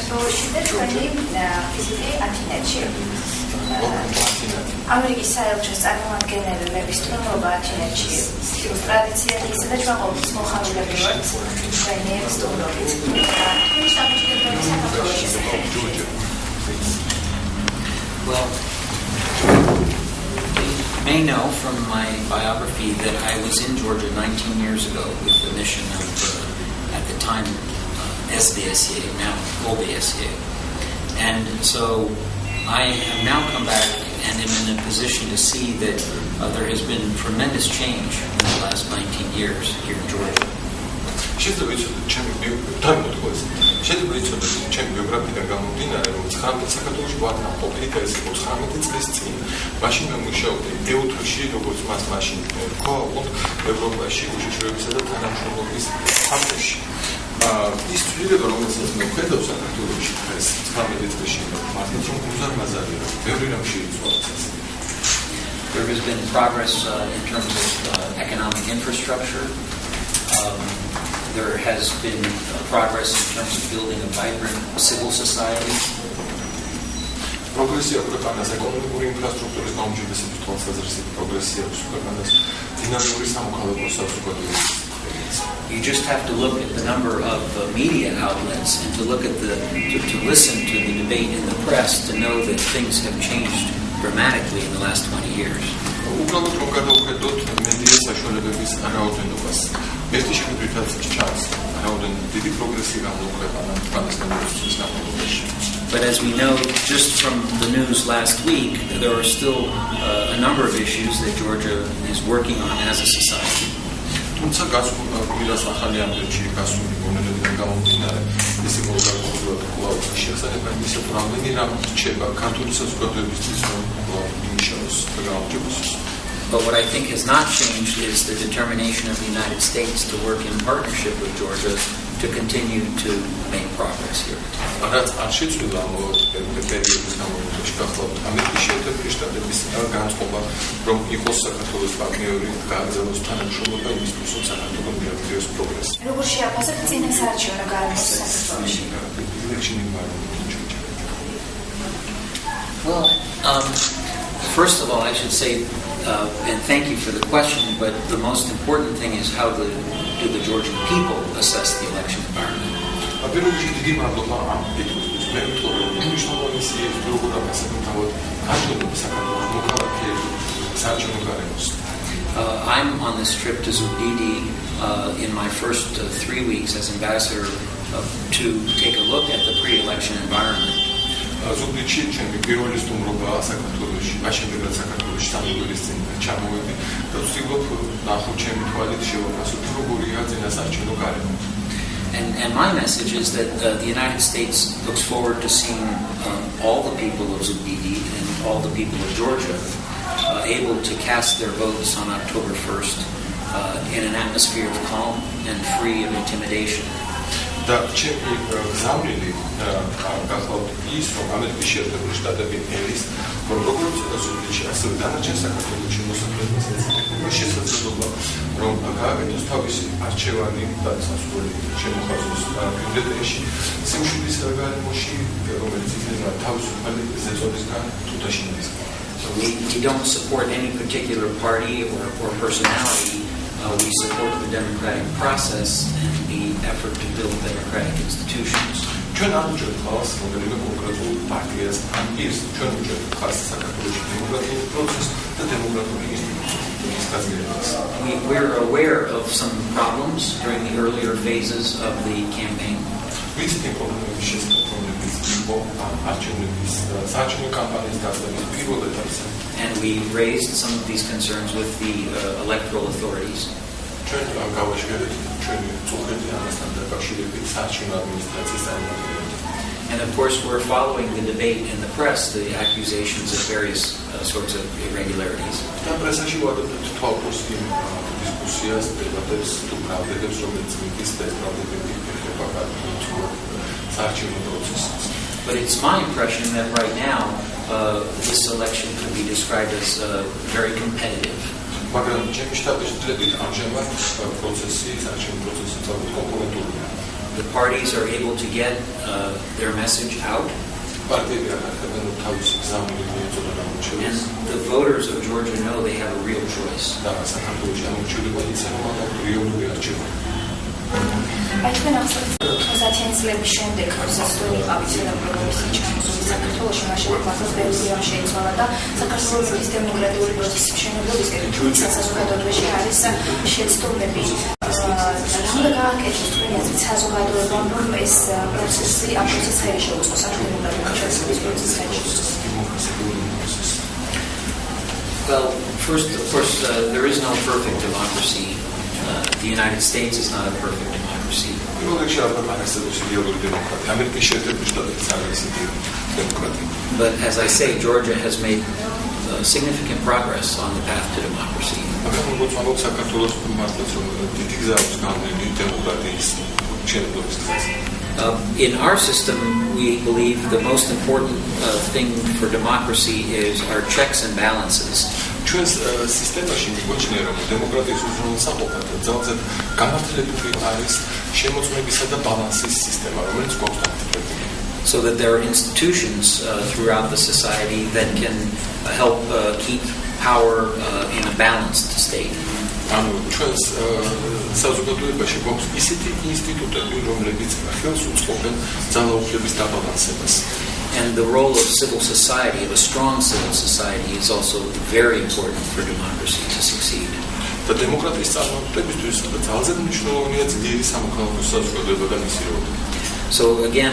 დროში ჩვენი ვიზიტი ათინეთში. ამერიკის საელჩოს წარმომადგენლების სტუმრობა ათინეთში ტრადიციად ისე და ჩვენ ყოველთვის მოხალისები ვართ ჩვენი სტუმრობით. თქვენი შთაბეჭდილება საქართველოს შესახებ. Well, you may know from my biography that I was in Georgia 19 years ago with the mission of, at the time, SBSEA, now OBSEA. And so I have now come back and am in a position to see that there has been tremendous change in the last 19 years here in Georgia. შეიძლება იცოდეთ ჩემი ბიოგრაფიიდან გამომდინარე, რომ 19 საქართველოში ვარ ყოფილი და ეს 19 წლის წინ მაშინ მე მუშაობდი EUTH-ში, როგორც მას მაშინ თქვა, ევროპაში უშიშროებისა და თანამშრომლობის სამსახურში. ის ცვლილება, რომელსაც მე ვხედავ საქართველოში ეს 19 წლში, მართლაც რომ გულზარმაზარია, ბევრი რამ შეიცვალა. There has been progress in terms of economic infrastructure. There has been progress in terms of building a vibrant civil society. Progressia ქვეყანას ეკონომიკური ინფრასტრუქტურის გაუმჯობესების თვალსაზრისით პროგრესია ქვეყანას დინამიკური სამოქალაქო საზოგადოების. You just have to look at the number of media outlets and to look at to listen to the debate in the press to know that things have changed dramatically in the last 20 years. უბრალოდ რომ გადავხედოთ მედია საშუალებების რაოდენობას. ერთი შეგვიძლია ჩანს, რაოდენობით დიდი პროგრესი გამოუქვეყანა პალესტინელებისთვის განმავლობაში. But as we know, just from the news last week, there are still a number of issues that Georgia is working on as a society. თუმცა გასულას ახალი ამბებში გასული გონებიდან გამომდინარე, ისე მოგაკუთვნილ კვლავ შეხსენება იმისა, რომ რამდენი რამ რჩება ქართული საზოგადოებისთვის, რომ იმუშაოს და გაუმჯობესოს. But what I think has not changed is the determination of the United States to work in partnership with Georgia to continue to make progress here. Რაც არ შეცვლილა პერიოდის განმავლობაში გახლავთ ამერიკის შეერთებული შტატების განწყობა, რომ იყოს საქართველოს პარტნიორი გააგრძელოს თანამშრომლობა იმისთვის, რომ საქართველო მიაღწიოს პროგრესს. როგორ შეაფასებთ წინასაარჩევნო გარემოს საქართველოში? Well, first of all, I should say, and thank you for the question, but the most important thing is how do the Georgian people assess the election environment. I'm on this trip to Zubidi in my first 3 weeks as ambassador to take a look at the pre-election environment. ზუგდიდში ჩემი პირველი სტუმრობაა საქართველოში, მაშინდელად საქართველოში სამეგრელოს წინ ჩამოვედი და ვცდილობ ნახო ჩემი თვალით შევაფასოთ როგორია წინასაარჩევნო გარემო. And my message is that the United States looks forward to seeing all the people of Zubidi and all the people of Georgia able to cast their votes on October 1st in an atmosphere of calm and free of intimidation. და ჩემი გზავნილი გახლავთ ის, რომ ამერიკის შეერთებული შტატები ერის, რომ როგორც ზუგდიდში, ასევე დანარჩენ საქართველოში მოსახლეობასაც შესაძლებლობა, რომ გააკეთოს თავისი არჩევანი და სასურველი შემოხაზოს ბიულეტენში, სიმშვიდის გარემოში, რომელიც იქნება თავისუფალი ზეწოლისგან თუ დაშინებისგან. So we don't support any particular party or personality. We support the democratic process and the effort to build democratic institutions. ჩვენ არ ვუჭერთ ხალხს რომელიმე კონკრეტულ პარტიას, ან ის ჩვენ ვუჭერთ ხალხს საქართველოში დემოკრატიულ პროცესს და დემოკრატიული ინსტიტუტების გაზიარებას. We're aware of some problems during the earlier phases of the campaign. ვიცით პრობლემების შესაძლებლობების იყო არჩევნების საარჩევნო კამპანიის დასწრების პირველ ეტაპზე. And we raised some of these concerns with the electoral authorities. And of course, we're following the debate in the press, the accusations of various sorts of irregularities. But it's my impression that right now, this election could be described as very competitive. the parties are able to get their message out. And the voters of Georgia know they have a real choice. Აი თქვენ ახსოვთ 90-იანი წლების შემდეგ, როდესაც ვიყავით პროგრამისტი ჩამოსული საქართველოში, მაშინ მართლაც ბევრი რამ შეიცვალა და საქართველოს დემოკრატიული პროცესის მშენებლობისკენ საზოგადოებაში არის შეცდომები. რამდა გააკეთეს თქვენი აზრით საზოგადოებამ, რომ ეს პროცესი ამ პროცესს ხელი შეუწყოს, ამ დემოკრატიული შეცდომის პროცესს ხელი შეუწყოს? Well, first, of course, there is no perfect democracy. The United States is not a perfect democracy. But as I say, Georgia has made significant progress on the path to democracy. In our system, we believe the most important thing for democracy is our checks and balances. ჩვენს სისტემაში მიგვაჩნია რომ დემოკრატიის უზრუნველსაყოფად ძალზედ გამართლებული არის შემოწმებისა და ბალანსის სისტემა, რომელიც გვაქვს დამტკიცებული. So that there are institutions throughout the society that can help keep power in a balanced state. ანუ ჩვენს საზოგადოებაში გვაქვს ისეთი ინსტიტუტები, რომლებიც ხელს უწყობენ ძალაუფლების დაბალანსებას. And the role of civil society, of a strong civil society, is also very important for democracy to succeed. და დემოკრატიის წარმატებისთვის ძალზედ მნიშვნელოვანია ძლიერი სამოქალაქო საზოგადოება და მისი როლი. So again,